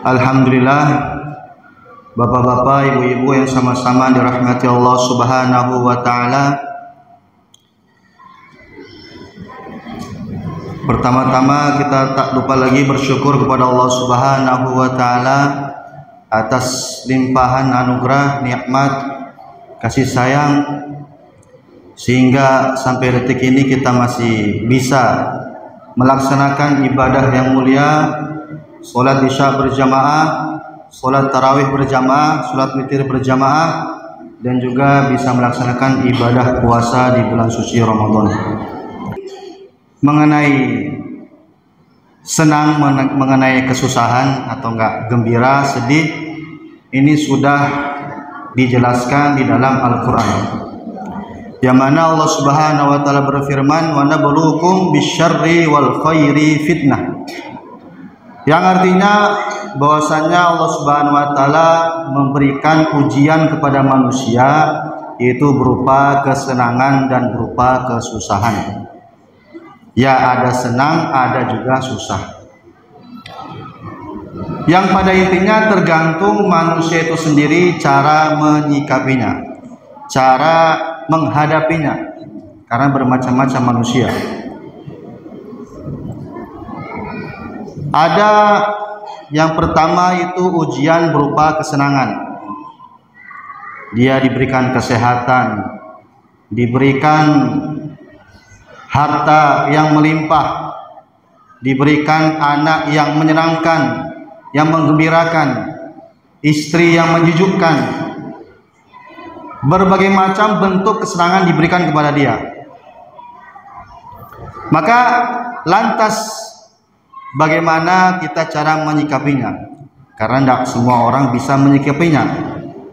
Alhamdulillah, bapak-bapak, ibu-ibu yang sama-sama dirahmati Allah Subhanahu wa taala. Pertama-tama kita tak lupa lagi bersyukur kepada Allah Subhanahu wa taala atas limpahan anugerah, nikmat, kasih sayang, sehingga sampai detik ini kita masih bisa melaksanakan ibadah yang mulia, sholat isya berjamaah, sholat tarawih berjamaah, sholat witir berjamaah, dan juga bisa melaksanakan ibadah puasa di bulan suci Ramadan. Mengenai senang, mengenai kesusahan atau enggak, gembira, sedih, ini sudah dijelaskan di dalam Al-Quran, yang mana Allah Subhanahu wa taala berfirman, wa nabluukum bisyarri wal khairi fitnah, yang artinya bahwasanya Allah Subhanahu wa taala memberikan ujian kepada manusia, yaitu berupa kesenangan dan berupa kesusahan. Ya, ada senang, ada juga susah. Yang pada intinya tergantung manusia itu sendiri cara menyikapinya, cara menghadapinya, karena bermacam-macam manusia. Ada yang pertama itu ujian berupa kesenangan. Dia diberikan kesehatan, diberikan harta yang melimpah, diberikan anak yang menyenangkan, yang menggembirakan, istri yang menyejukkan. Berbagai macam bentuk kesenangan diberikan kepada dia. Maka lantas bagaimana kita cara menyikapinya? Karena tidak semua orang bisa menyikapinya.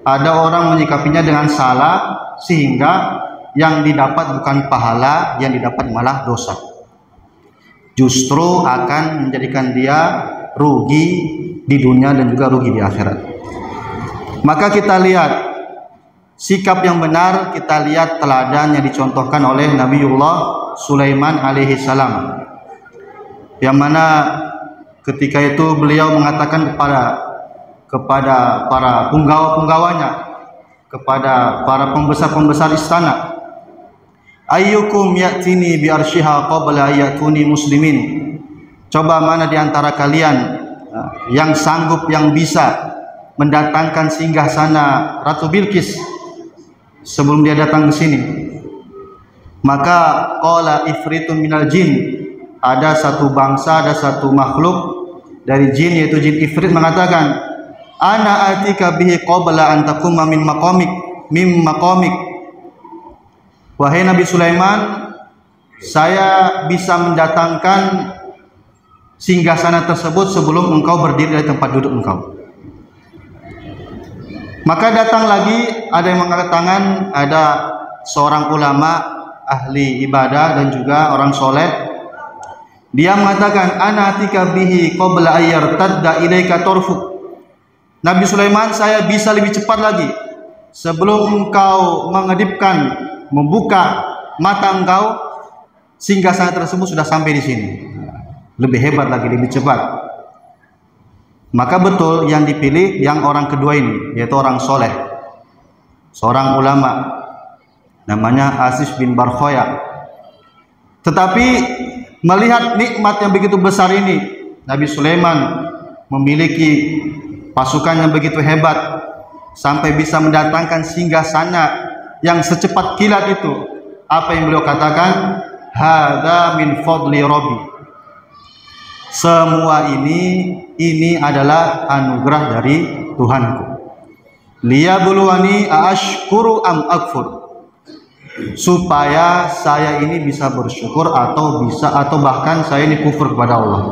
Ada orang menyikapinya dengan salah, sehingga yang didapat bukan pahala, yang didapat malah dosa. Justru akan menjadikan dia rugi di dunia dan juga rugi di akhirat. Maka kita lihat sikap yang benar, kita lihat teladan yang dicontohkan oleh Nabiullah Sulaiman alaihi salam, yang mana ketika itu beliau mengatakan kepada para punggawa-punggawanya, kepada para pembesar-pembesar istana, ayyukum ya'tini bi arsyiha qabla ya'tuni muslimin. Coba mana di antara kalian yang sanggup, yang bisa mendatangkan singgasana Ratu Bilqis sebelum dia datang ke sini. Maka qala ifritun minal jin, ada satu bangsa, ada satu makhluk dari jin, yaitu jin ifrit, mengatakan, ana atika bihi qabla an taquma min maqamik. Wahai Nabi Sulaiman, saya bisa mendatangkan singgasana tersebut sebelum engkau berdiri dari tempat duduk engkau. Maka datang lagi, ada yang mengangkat tangan, ada seorang ulama ahli ibadah dan juga orang soleh. Dia mengatakan, ana atika bihi qabla ayyartadda ilaika tarfuk. Nabi Sulaiman, saya bisa lebih cepat lagi sebelum engkau mengedipkan, membuka mata engkau, singgasana tersebut sudah sampai di sini. Lebih hebat lagi, lebih cepat. Maka betul yang dipilih yang orang kedua ini, yaitu orang soleh, seorang ulama, namanya Aziz bin Barkhoya. Tetapi melihat nikmat yang begitu besar ini, Nabi Sulaiman memiliki pasukan yang begitu hebat sampai bisa mendatangkan singgasana yang secepat kilat itu. Apa yang beliau katakan? Hadza min fadli rabbi. Semua ini adalah anugerah dari Tuhanku. Liyabluwani aashkuru am akfur. Supaya saya ini bisa bersyukur atau bahkan saya ini kufur kepada Allah.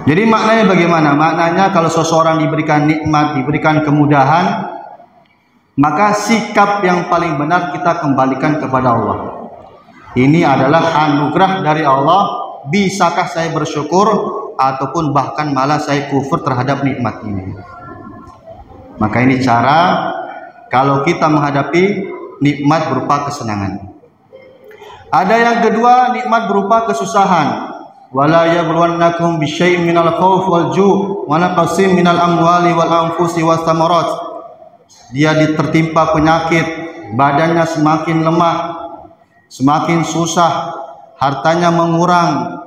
Jadi maknanya bagaimana? Maknanya kalau seseorang diberikan nikmat, diberikan kemudahan, maka sikap yang paling benar kita kembalikan kepada Allah. Ini adalah anugerah dari Allah. Bisakah saya bersyukur ataupun bahkan malah saya kufur terhadap nikmat ini? Maka ini cara kalau kita menghadapi nikmat berupa kesenangan. Ada yang kedua, nikmat berupa kesusahan. wala yabluwannakum bisyai'in minal khauf wal ju' wa naqsin minal amwali wal anfusi was thamarat. Dia tertimpa penyakit, badannya semakin lemah, semakin susah, hartanya mengurang,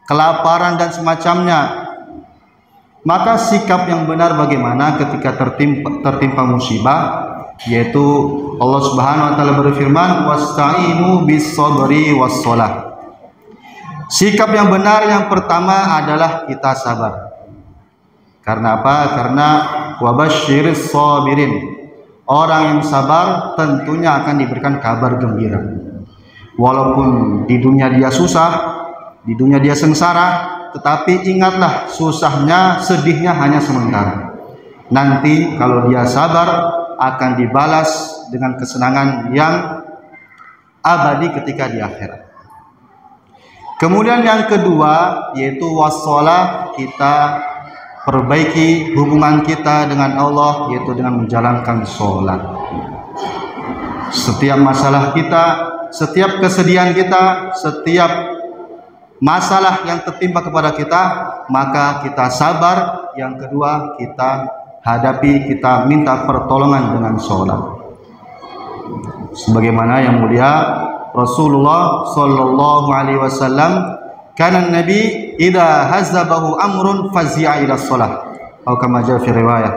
kelaparan dan semacamnya. Maka sikap yang benar bagaimana ketika tertimpa musibah, yaitu Allah Subhanahu wa taala berfirman, wasta'inu bis sabri was shalah. Sikap yang benar yang pertama adalah kita sabar. Karena apa? Karena wabasyiris sabirin. Orang yang sabar tentunya akan diberikan kabar gembira. Walaupun di dunia dia susah, di dunia dia sengsara, tetapi ingatlah susahnya, sedihnya hanya sementara. Nanti kalau dia sabar akan dibalas dengan kesenangan yang abadi ketika di akhirat. Kemudian yang kedua yaitu wassalah, kita perbaiki hubungan kita dengan Allah, yaitu dengan menjalankan sholat. Setiap masalah kita, setiap kesedihan kita, setiap masalah yang tertimpa kepada kita, maka kita sabar. Yang kedua, kita hadapi, kita minta pertolongan dengan sholat. Sebagaimana yang mulia Rasulullah sallallahu alaihi wasallam, kana nabi idza hazabahu amrun fazi'a ila shalah, atau kama jaa fi riwayah.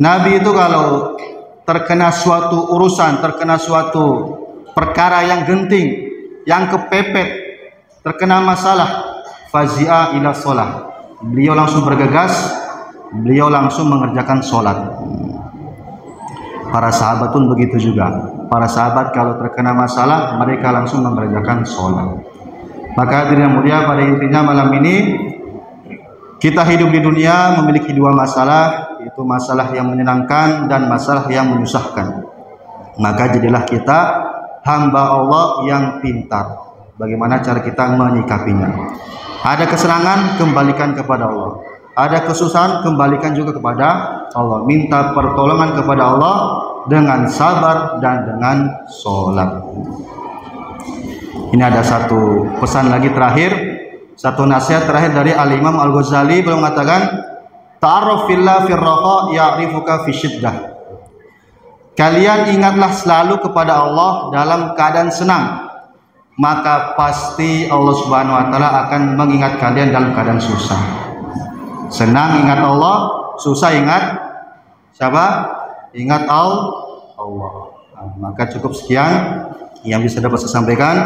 Nabi itu kalau terkena suatu urusan, terkena suatu perkara yang genting, yang kepepet, terkena masalah, fazi'a ila shalah, beliau langsung bergegas, beliau langsung mengerjakan sholat. Para sahabat pun begitu juga. Para sahabat kalau terkena masalah, mereka langsung mengerjakan sholat. Maka hadirin yang mulia, pada intinya malam ini kita hidup di dunia memiliki dua masalah, yaitu masalah yang menyenangkan dan masalah yang menyusahkan. Maka jadilah kita hamba Allah yang pintar. Bagaimana cara kita menyikapinya? Ada kesenangan, kembalikan kepada Allah. Ada kesusahan, kembalikan juga kepada Allah. Minta pertolongan kepada Allah dengan sabar dan dengan sholat. Ini ada satu pesan lagi terakhir, satu nasihat terakhir dari Al-Imam Al-Ghazali. Beliau mengatakan, ta'arruf fillah firraha ya'rifuka fi syiddah. Kalian ingatlah selalu kepada Allah dalam keadaan senang, maka pasti Allah Subhanahu wa taala akan mengingat kalian dalam keadaan susah. Senang ingat Allah, susah ingat siapa? Ingat Allah. Maka cukup sekian yang bisa dapat saya sampaikan.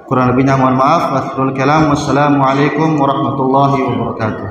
Kurang lebihnya mohon maaf. Wassalamualaikum warahmatullahi wabarakatuh.